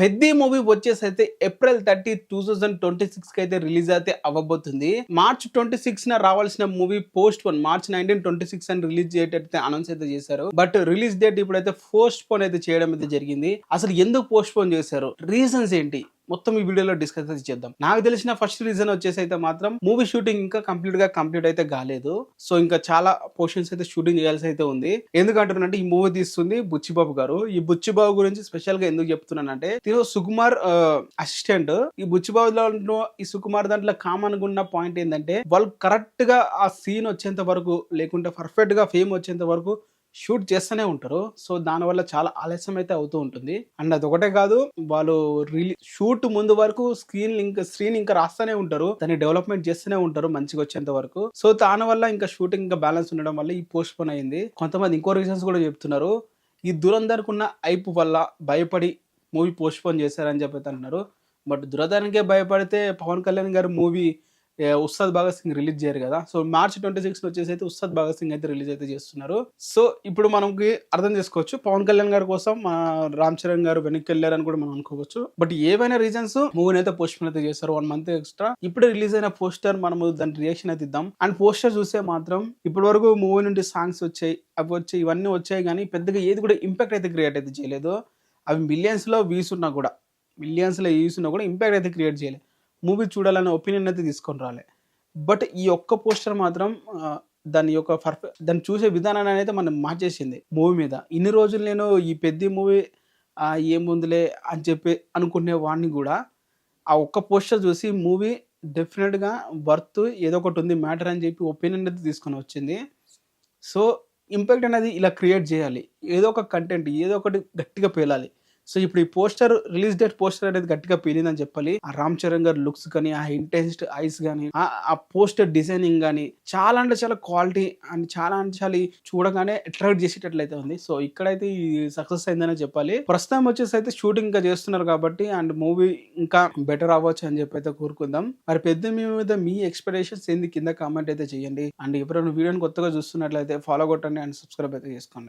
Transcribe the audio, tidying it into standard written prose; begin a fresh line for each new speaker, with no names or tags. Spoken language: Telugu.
పెద్ది మూవీ వచ్చేసైతే ఏప్రిల్ 30, 2026 కి అయితే రిలీజ్ అయితే అవ్వబోతుంది. మార్చ్ 26న రావాల్సిన మూవీ పోస్ట్ పోన్ మార్చ్ 19, 26 అని రిలీజ్ డేట్ అయితే అనౌన్స్ అయితే చేశారు. బట్ రిలీజ్ డేట్ ఇప్పుడైతే పోస్ట్ పోన్ అయితే చేయడం అయితే జరిగింది. అసలు ఎందుకు పోస్ట్ పోన్ చేశారు, రీజన్స్ ఏంటి, మొత్తం ఈ వీడియోలో డిస్కస్ అయితే చేద్దాం. నాకు తెలిసిన ఫస్ట్ రీజన్ వచ్చేసి అయితే మాత్రం మూవీ షూటింగ్ ఇంకా కంప్లీట్ అయితే కాలేదు. సో ఇంకా చాలా పోర్షన్స్ అయితే షూటింగ్ చేయాల్సి అయితే ఉంది. ఎందుకంటున్నానంటే ఈ మూవీ తీస్తుంది బుచ్చిబాబు గారు. ఈ బుచ్చిబాబు గురించి స్పెషల్ గా ఎందుకు చెప్తున్నానంటే తిను సుకుమార్ అసిస్టెంట్. ఈ బుచ్చిబాబు దాంట్లో ఈ సుకుమార్ దాంట్లో కామన్ గా ఉన్న పాయింట్ ఏంటంటే వాళ్ళు కరెక్ట్ గా ఆ సీన్ వచ్చేంత వరకు లేకుంటే పర్ఫెక్ట్ గా ఫేమ్ వచ్చేంత వరకు షూట్ చేస్తూనే ఉంటారు. సో దానివల్ల చాలా ఆలస్యం అయితే అవుతూ ఉంటుంది. అండ్ అదొకటే కాదు, వాళ్ళు షూట్ ముందు వరకు స్క్రీన్ ఇంకా రాస్తూనే ఉంటారు, దాన్ని డెవలప్మెంట్ చేస్తూనే ఉంటారు మంచిగా వచ్చేంత వరకు. సో దాని వల్ల ఇంకా షూటింగ్ ఇంకా బ్యాలెన్స్ ఉండడం వల్ల ఈ పోస్ట్ పోన్ అయింది. కొంతమంది ఇంకో రీజన్స్ కూడా చెప్తున్నారు, ఈ దురంధర్కు ఉన్న ఐప్ వల్ల భయపడి మూవీ పోస్ట్ పోన్ చేశారని చెప్పి అంటున్నారు. బట్ దురదర్కే భయపడితే పవన్ కళ్యాణ్ గారు మూవీ ఉస్తాద్ భగత్ సింగ్ రిలీజ్ చేయరు కదా. సో మార్చ్ 26 వచ్చేసి అయితే ఉస్తాద్ భగత్ సింగ్ అయితే రిలీజ్ అయితే చేస్తున్నారు. సో ఇప్పుడు మనకి అర్థం చేసుకోవచ్చు పవన్ కళ్యాణ్ గారి కోసం రామ్ చరణ్ గారు వెనక్కి వెళ్ళారని కూడా మనం అనుకోవచ్చు. బట్ ఏవైనా రీజన్స్ మూవీని అయితే పోస్ట్ పోన్ అయితే చేస్తారు 1 month ఎక్స్ట్రా. ఇప్పుడు రిలీజ్ అయిన పోస్టర్ మనము దాని రియాక్షన్ అయితే ఇద్దాం. అండ్ పోస్టర్ చూస్తే మాత్రం ఇప్పటి వరకు మూవీ నుండి సాంగ్స్ వచ్చాయి, అవి వచ్చాయి, ఇవన్నీ వచ్చాయి, కానీ పెద్దగా ఏది కూడా ఇంపాక్ట్ అయితే క్రియేట్ అయితే చేయలేదు. అవి మిలియన్స్ లో వ్యూస్ ఉన్నా కూడా ఇంపాక్ట్ అయితే క్రియేట్ చేయలేదు. మూవీ చూడాలనే ఒపీనియన్ అయితే తీసుకొని రాలే. బట్ ఈ ఒక్క పోస్టర్ మాత్రం దాన్ని చూసే విధానాన్ని అయితే మనం మార్చేసింది మూవీ మీద. ఇన్ని రోజులు నేను ఈ పెద్ద మూవీ ఏముందిలే అని చెప్పి అనుకునే వాడిని కూడా ఆ ఒక్క పోస్టర్ చూసి మూవీ డెఫినెట్గా వర్త్ ఏదో ఒకటి ఉంది మ్యాటర్ అని చెప్పి ఒపీనియన్ అయితే తీసుకొని వచ్చింది. సో ఇంపాక్ట్ అనేది ఇలా క్రియేట్ చేయాలి, ఏదో ఒక కంటెంట్ ఏదో ఒకటి గట్టిగా పేలాలి. సో ఇప్పుడు ఈ పోస్టర్ రిలీజ్ డేట్ పోస్టర్ అనేది గట్టిగా పేలిందని చెప్పాలి. ఆ రామ్ చరణ్ గారి లుక్స్ కానీ, ఆ ఇంటెన్స్ ఐస్ కానీ, ఆ పోస్టర్ డిజైనింగ్ కానీ చాలా అంటే చాలా క్వాలిటీ అండ్ చాలా అంటే చాలా చూడగానే అట్రాక్ట్ చేసేటట్లయితే ఉంది. సో ఇక్కడైతే ఈ సక్సెస్ అయిందనే చెప్పాలి. ప్రస్తుతం వచ్చేసి అయితే షూటింగ్ ఇంకా చేస్తున్నారు కాబట్టి అండ్ మూవీ ఇంకా బెటర్ అవ్వచ్చు అని చెప్పి అయితే కోరుకుందాం. మరి పెద్ద మీద మీ ఎక్స్పెక్టేషన్స్ ఏంది కింద కామెంట్ అయితే చేయండి. అండ్ ఎప్పుడైనా వీడియోని కొత్తగా చూస్తున్నట్లయితే ఫాలో కొట్టండి అండ్ సబ్స్క్రైబ్ అయితే చేసుకోండి.